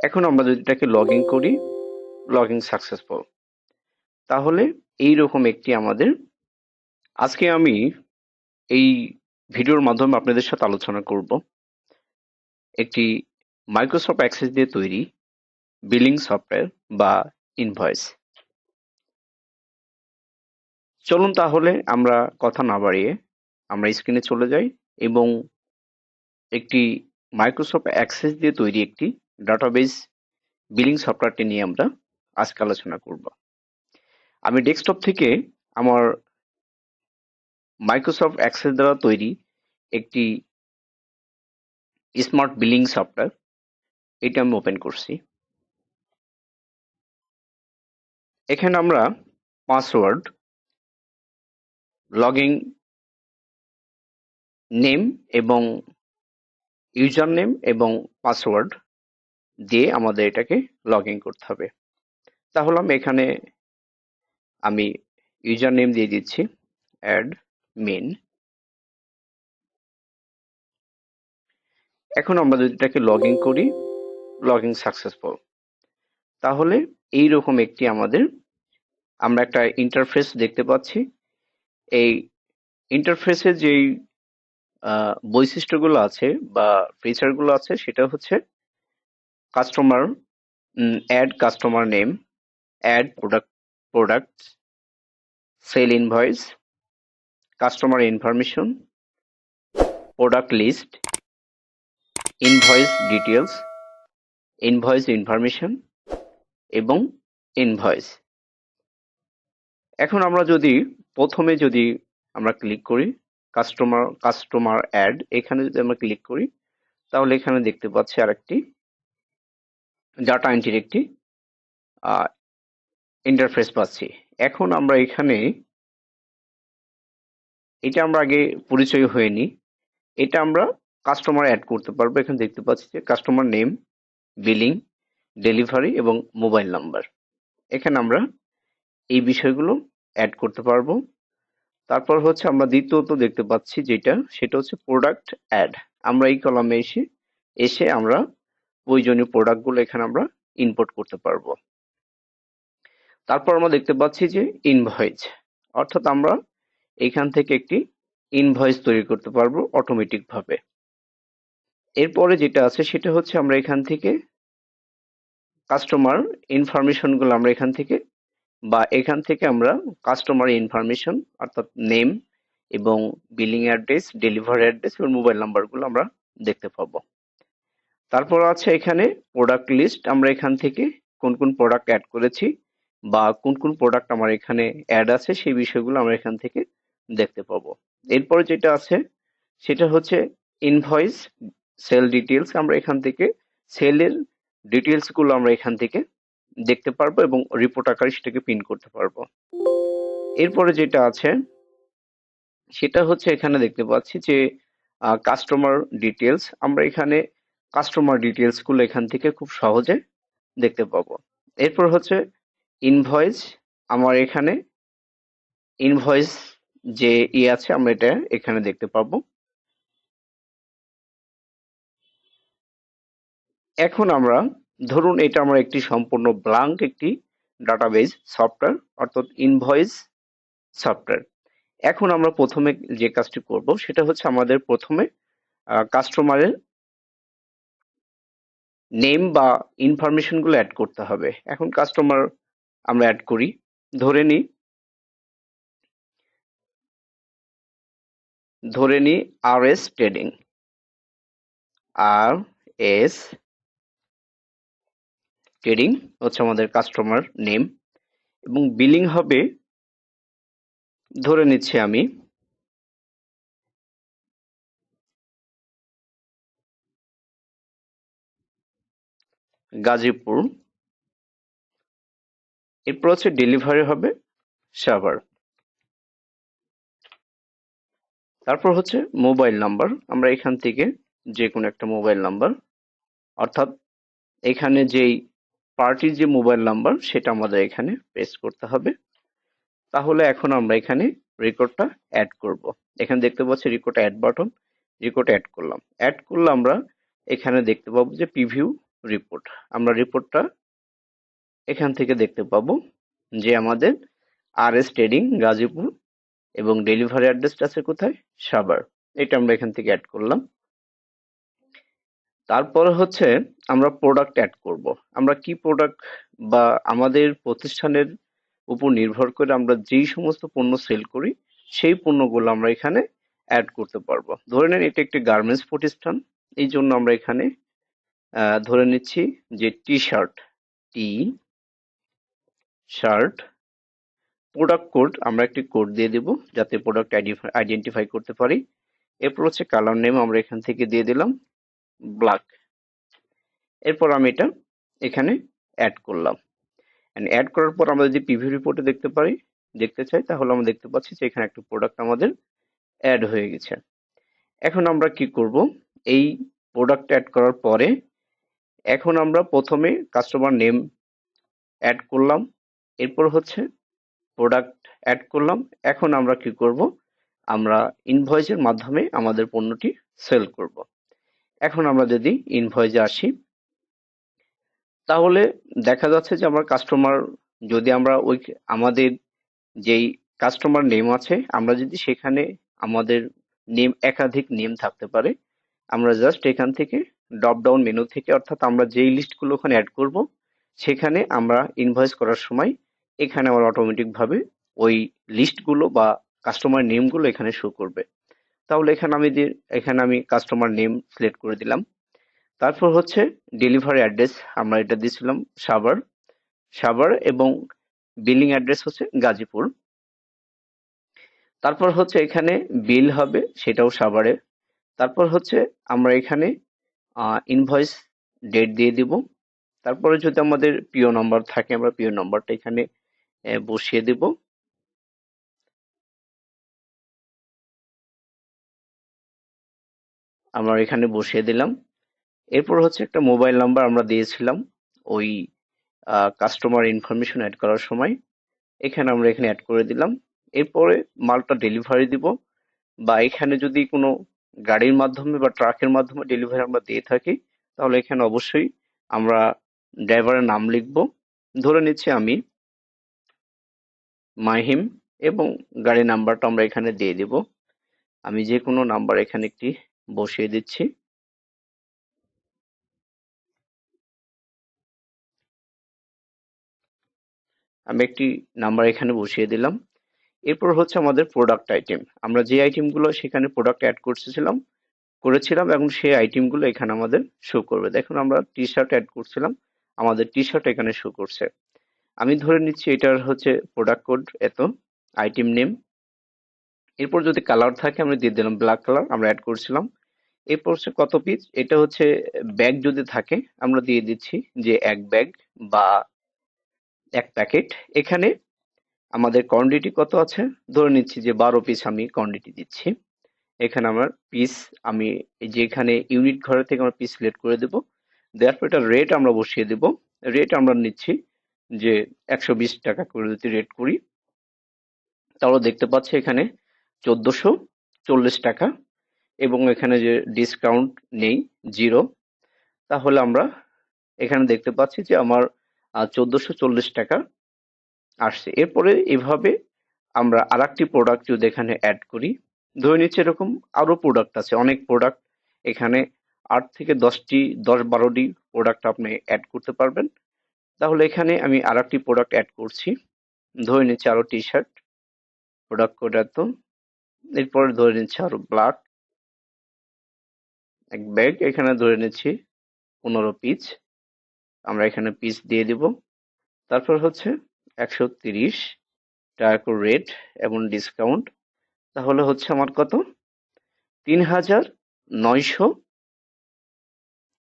এখন আমরা যদি এটাকে লগ ইন করি, লগ ইন সাকসেসফুল, তাহলে এইরকম একটি আমাদের আজকে আমি এই ভিডিওর মাধ্যমে আপনাদের সাথে আলোচনা করব একটি মাইক্রোসফট অ্যাক্সেস দিয়ে তৈরি বিলিং সফটওয়্যার বা ইনভয়েস। চলুন তাহলে আমরা কথা না বাড়িয়ে আমরা স্ক্রিনে চলে যাই এবং একটি মাইক্রোসফট অ্যাক্সেস দিয়ে তৈরি একটি ডাটাবেস বিলিং সফটওয়্যারটি নিয়ে আমরা আজকে আলোচনা করব। আমি ডেস্কটপ থেকে আমার মাইক্রোসফট অ্যাক্সেস দ্বারা তৈরি একটি স্মার্ট বিলিং সফটওয়্যার এটা আমি ওপেন করছি। এখানে আমরা পাসওয়ার্ড, লগইন নেম এবং ইউজার নেম এবং পাসওয়ার্ড দিয়ে আমাদের এটাকে লগ ইন করতে হবে। তাহলে আমি ইউজার নেম দিয়ে দিচ্ছি অ্যাডমিন। এখন আমরা যদি এটাকে লগ ইন করি, লগ ইন সাকসেসফুল, তাহলে এইরকম একটি আমরা একটা ইন্টারফেস দেখতে পাচ্ছি। এই ইন্টারফেসে যেই বৈশিষ্ট্যগুলো আছে বা ফিচারগুলো আছে সেটা হচ্ছে customer, add customer name, add product, sale invoice, customer information, product list, invoice details, invoice information এবং ইনভয়েস। এখন আমরা প্রথমে আমরা ক্লিক করি কাস্টমার অ্যাড, এখানে যদি আমরা ক্লিক করি তাহলে এখানে দেখতে পাচ্ছি আরেকটি ডাটা এন্ট্রির একটি ইন্টারফেস পাচ্ছি। এখন আমরা এটা আমরা আগে পরিচয় হয়নি, এটা আমরা কাস্টমার অ্যাড করতে পারবো। এখানে দেখতে পাচ্ছি যে কাস্টমার নেম, বিলিং, ডেলিভারি এবং মোবাইল নাম্বার, এখানে আমরা এই বিষয়গুলো অ্যাড করতে পারবো। তারপর হচ্ছে আমরা দ্বিতীয়ত দেখতে পাচ্ছি সেটা হচ্ছে প্রোডাক্ট অ্যাড। আমরা এই কলামে এসে আমরা প্রয়োজনীয় প্রোডাক্টগুলো এখানে আমরা ইনপুট করতে পারবো। তারপর আমরা দেখতে পাচ্ছি যে ইনভয়েস, অর্থাৎ আমরা এখান থেকে একটি ইনভয়েস তৈরি করতে পারবো অটোমেটিক ভাবে। এরপরে যেটা আছে সেটা হচ্ছে আমরা এখান থেকে কাস্টমার ইনফরমেশনগুলো আমরা এখান থেকে আমরা কাস্টমার ইনফরমেশন অর্থাৎ নেম এবং বিলিং অ্যাড্রেস, ডেলিভারি অ্যাড্রেস এবং মোবাইল নাম্বারগুলো আমরা দেখতে পাবো। তারপর আছে এখানে প্রোডাক্ট লিস্ট, আমরা এখান থেকে কোন কোন প্রোডাক্ট অ্যাড করেছি বা কোন কোন প্রোডাক্ট আমার এখানে অ্যাড আছে সেই বিষয়গুলো আমরা এখান থেকে দেখতে পাবো। এরপরে যেটা আছে সেটা হচ্ছে ইনভয়েস সেল ডিটেলস, আমরা এখান থেকে সেলের ডিটেলস গুলো আমরা এখান থেকে দেখতে পারবো এবং রিপোর্ট আকারে সেটাকে প্রিন্ট করতে পারবো। এরপরে যেটা আছে সেটা হচ্ছে এখানে দেখতে পাচ্ছি যে কাস্টমার ডিটেলস, আমরা এখানে কাস্টমার ডিটেলস গুলো এখান থেকে খুব সহজে দেখতে পাবো। এরপর হচ্ছে ইনভয়েস, আমার এখানে ইনভয়েস যে আছে আমরা এটা এখানে দেখতে পাবো। এখন আমরা ধরুন এটা আমার একটি সম্পূর্ণ ব্ল্যাঙ্ক একটি ডাটাবেস সফটওয়্যার অর্থাৎ ইনভয়েস সফটওয়্যার। এখন আমরা প্রথমে যে কাজটি করব সেটা হচ্ছে আমাদের প্রথমে কাস্টমারের নেম বা ইনফরমেশন গুলো অ্যাড করতে হবে। এখন কাস্টমার আমরা অ্যাড করি, ধরে নি আর এস ট্রেডিং, আর এস ট্রেডিং হচ্ছে আমাদের কাস্টমার নেম এবং বিলিং হবে ধরে নিচ্ছি আমি গাজীপুর। এরপর হচ্ছে ডেলিভারি হবে সাভার। তারপর হচ্ছে মোবাইল নাম্বার, আমরা এখান থেকে যে কোনো একটা মোবাইল নাম্বার অর্থাৎ এখানে যেই পার্টির যে মোবাইল নাম্বার সেটা আমাদের এখানে পেস্ট করতে হবে। তাহলে এখন আমরা এখানে রেকর্ডটা অ্যাড করব। এখানে দেখতে পাচ্ছি record add button, record add করলাম আমরা এখানে দেখতে পাবো যে প্রিভিউ রিপোর্ট। আমরা রিপোর্টটা এখান থেকে দেখতে পাবো যে আমাদের RS ট্রেডিং গাজীপুর এবং ডেলিভারি অ্যাড্রেসটা আছে কোথায়? সাভার। এটা আমরা এখান থেকে অ্যাড করলাম। তারপরে হচ্ছে আমরা প্রোডাক্ট অ্যাড করব। আমরা কি প্রোডাক্ট বা আমাদের প্রতিষ্ঠানের উপর নির্ভর করে আমরা যেই সমস্ত পণ্য সেল করি সেই পণ্যগুলো আমরা এখানে অ্যাড করতে পারবো। ধরে নেন এটা একটি গার্মেন্টস প্রতিষ্ঠান, এই জন্য আমরা এখানে ধরে নিচ্ছি যে টি শার্ট প্রোডাক্ট কোড আমরা একটি কোড দিয়ে দেব যাতে প্রোডাক্ট আইডেন্টিফাই করতে পারি। এরপর হচ্ছে কালার নেম আমরা এখান থেকে দিয়ে দিলাম ব্ল্যাক। এরপর আমি এটা এখানে অ্যাড করলাম। অ্যাড করার পর আমরা যদি প্রিভিউ রিপোর্টে দেখতে চাই তাহলে আমরা দেখতে পাচ্ছি যে এখানে একটা প্রোডাক্ট আমাদের অ্যাড হয়ে গেছে। এখন আমরা কি করব? এই প্রোডাক্ট অ্যাড করার পরে এখন আমরা প্রথমে কাস্টমার নেম অ্যাড করলাম, এরপর হচ্ছে প্রোডাক্ট অ্যাড করলাম। এখন আমরা কি করব? আমরা ইনভয়েসের মাধ্যমে আমাদের পণ্যটি সেল করব। এখন আমরা যদি ইনভয়েসে আসি তাহলে দেখা যাচ্ছে যে আমার কাস্টমার যদি আমরা আমাদের যেই কাস্টমার নেম আছে আমরা যদি সেখানে আমাদের একাধিক নেম থাকতে পারে, আমরা জাস্ট এখান থেকে ড্রপ ডাউন মেনু থেকে অর্থাৎ আমরা যেই লিস্টগুলো ওখানে অ্যাড করব সেখানে আমরা ইনভয়েস করার সময় এখানে আমার অটোমেটিক ভাবে ওই লিস্টগুলো বা কাস্টমার নেমগুলো এখানে শো করবে। তাহলে এখানে আমি কাস্টমার নেম সিলেক্ট করে দিলাম। তারপর হচ্ছে ডেলিভারি অ্যাড্রেস আমরা এটা দিয়েছিলাম সাভার এবং বিলিং অ্যাড্রেস হচ্ছে গাজীপুর। তারপর হচ্ছে এখানে বিল হবে সেটাও সাভারে। তারপর হচ্ছে আমরা এখানে ইনভয়েস ডেট দিয়ে দিব। তারপরে যদি আমাদের পিও নাম্বার থাকে আমরা পিও নাম্বারটা এখানে বসিয়ে দেব। আমরা এখানে বসিয়ে দিলাম। এরপর হচ্ছে একটা মোবাইল নাম্বার আমরা দিয়েছিলাম ওই কাস্টমার ইনফরমেশন অ্যাড করার সময়, আমরা এখানে অ্যাড করে দিলাম। এরপরে মালটা ডেলিভারি দিব বা এখানে যদি কোনো গাড়ির মাধ্যমে বা ট্রাকের মাধ্যমে ডেলিভারি আমরা দিয়ে থাকি তাহলে এখানে অবশ্যই আমরা ড্রাইভারের নাম লিখব। ধরে নিচ্ছি আমি মাহিম এবং গাড়ি নাম্বারটা আমরা এখানে দিয়ে দিব। আমি যে কোনো নাম্বার এখানে একটি বসিয়ে দিচ্ছি। আমি একটি নাম্বার এখানে বসিয়ে দিলাম। এরপর হচ্ছে আমাদের প্রোডাক্ট আইটেম। আমরা যে আইটেমগুলো সেখানে প্রোডাক্ট অ্যাড করেছিলাম এবং সেই আইটেমগুলো এখানে আমাদের শো করবে। দেখুন আমরা টি শার্ট অ্যাড করছিলাম, আমাদের টি শার্ট এখানে শো করছে। আমি ধরে নিচ্ছি এটার হচ্ছে প্রোডাক্ট কোড এত, আইটেম নেম। এরপর যদি কালার থাকে আমরা দিয়ে দিলাম ব্ল্যাক কালার, আমরা অ্যাড করছিলাম। এরপর হচ্ছে কত পিস, এটা হচ্ছে ব্যাগ যদি থাকে আমরা দিয়ে দিচ্ছি যে এক ব্যাগ বা এক প্যাকেট। এখানে আমাদের কোয়ান্টিটি কত আছে, ধরে নিচ্ছি যে 12 পিস আমি কোয়ান্টিটি দিচ্ছি। এখানে আমার পিস আমি যেখানে ইউনিট ঘরে থেকে আমরা পিস সিলেক্ট করে দেব। দেওয়ার পর এটা রেট আমরা বসিয়ে দেব। রেট আমরা নিচ্ছি যে 120 টাকা করে যদি রেট করি তাহলে দেখতে পাচ্ছি এখানে 1440 টাকা এবং এখানে যে ডিসকাউন্ট নেই 0, তাহলে আমরা এখানে দেখতে পাচ্ছি যে আমার 1440 টাকা আসছে। এরপরে এভাবে আমরা আরেকটি প্রোডাক্ট যদি এখানে অ্যাড করি, ধরে নিচ্ছি এরকম আরো প্রোডাক্ট আছে, অনেক প্রোডাক্ট এখানে 8 থেকে 10-12টি প্রোডাক্ট আপনি অ্যাড করতে পারবেন। তাহলে এখানে আমি আরেকটি প্রোডাক্ট অ্যাড করছি, ধরে নিচ্ছি আরো টি শার্ট, প্রোডাক্ট কোড এত। এরপরে ধরে নিচ্ছি আরো ব্ল্যাক এক ব্যাগ, এখানে ধরে নিচ্ছি 15 পিস, আমরা এখানে পিস দিয়ে দিব। তারপর হচ্ছে 130 টাকা করে রেট এবং ডিসকাউন্ট, তাহলে হচ্ছে আমার কত 3900।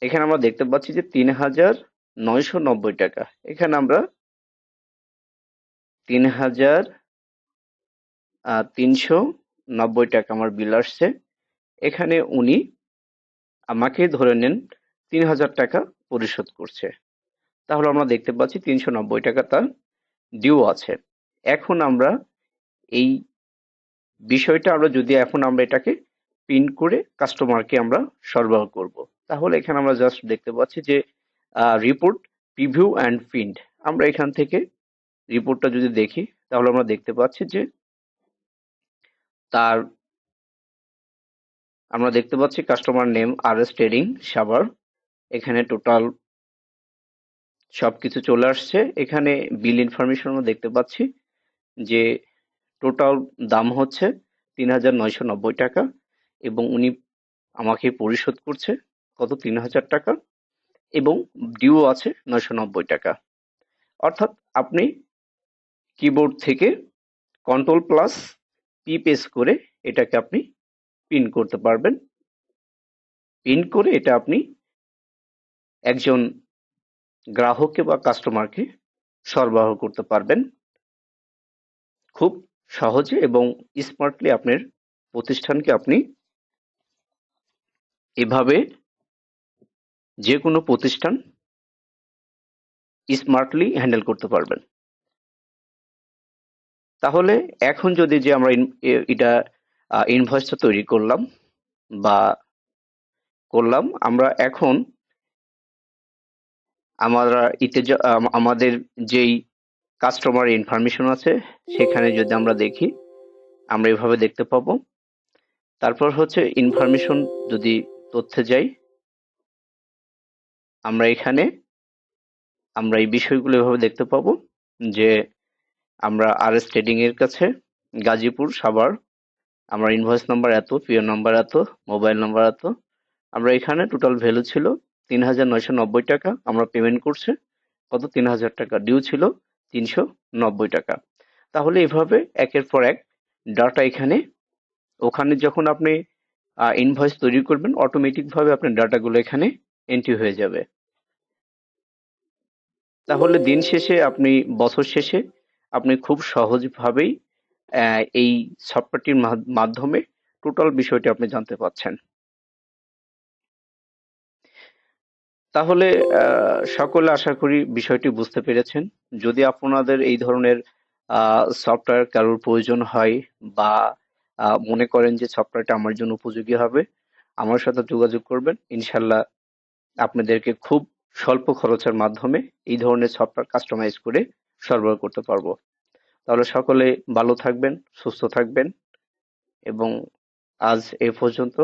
এখানে আমরা দেখতে পাচ্ছি যে 3990 টাকা। এখানে আমরা 3390 টাকা আমার বিল আসছে। এখানে উনি আমাকে ধরে নেন 3000 টাকা পরিশোধ করছে। তাহলে আমরা দেখতে পাচ্ছি 390 টাকা তার ডিউ আছে। এখন আমরা এই বিষয়টা এখন আমরা এটাকে প্রিন্ট করে কাস্টমারকে আমরা সরবরাহ করব। তাহলে এখানে আমরা জাস্ট দেখতে পাচ্ছি যে রিপোর্ট প্রিভিউ অ্যান্ড প্রিন্ট। আমরা এখান থেকে রিপোর্টটা যদি দেখি তাহলে আমরা দেখতে পাচ্ছি যে তার আমরা দেখতে পাচ্ছি customer name RS trading Savar. এখানে টোটাল সবকিছু চলে আসছে। এখানে বিল ইনফরমেশন আমরা দেখতে পাচ্ছি যে টোটাল দাম হচ্ছে ৩,৯৯০ টাকা এবং উনি আমাকে পরিশোধ করছে কত ৩,০০০ টাকা এবং ডিউ আছে ৯৯০ টাকা। অর্থাৎ আপনি কিবোর্ড থেকে কন্ট্রোল প্লাস পি প্রেস করে এটাকে আপনি প্রিন্ট করতে পারবেন। প্রিন্ট করে এটা আপনি একজন গ্রাহককে বা কাস্টমারকে সরবরাহ করতে পারবেন খুব সহজে এবং স্মার্টলি। আপনার প্রতিষ্ঠানকে আপনি এভাবে যে কোনো প্রতিষ্ঠান স্মার্টলি হ্যান্ডেল করতে পারবেন। তাহলে এখন যদি যে আমরা এটা ইনভয়েসটা তৈরি করলাম বা আমরা এখন আমরা আমাদের যেই কাস্টমার ইনফরমেশন আছে সেখানে যদি আমরা দেখি আমরা এভাবে দেখতে পাবো। তারপর হচ্ছে ইনফরমেশন যদি তথ্যে যাই আমরা এখানে আমরা এই বিষয়গুলো এভাবে দেখতে পাবো যে আমরা RS ট্রেডিং এর কাছে গাজীপুর সাভার, আমার ইনভয়েস নাম্বার এত, পিও নাম্বার এত, মোবাইল নাম্বার এত। আমরা এখানে টোটাল ভ্যালু ছিল ৩,৯৯০ টাকা। আমরা পেমেন্ট করছে কত ৩,০০০ টাকা, ডিউ ছিল ৩৯০ টাকা। তাহলে এভাবে একের পর এক ডাটা এখানে ওখানে যখন আপনি ইনভয়েস তৈরি করবেন অটোমেটিক ভাবে আপনার ডাটাগুলো এখানে এন্ট্রি হয়ে যাবে। তাহলে দিন শেষে আপনি বছর শেষে আপনি খুব সহজভাবেই এই সফটওয়্যারটির মাধ্যমে টোটাল বিষয়টি আপনি জানতে পাচ্ছেন। তাহলে সকলে আশা করি বিষয়টি বুঝতে পেরেছেন। যদি আপনাদের এই ধরনের সফটওয়্যার কারোর প্রয়োজন হয় বা মনে করেন যে সফটওয়্যারটা আমার জন্য উপযোগী হবে, আমার সাথে যোগাযোগ করবেন। ইনশাল্লাহ আপনাদেরকে খুব স্বল্প খরচের মাধ্যমে এই ধরনের সফটওয়্যার কাস্টমাইজ করে সরবরাহ করতে পারবো। তাহলে সকলে ভালো থাকবেন, সুস্থ থাকবেন এবং আজ এ পর্যন্ত।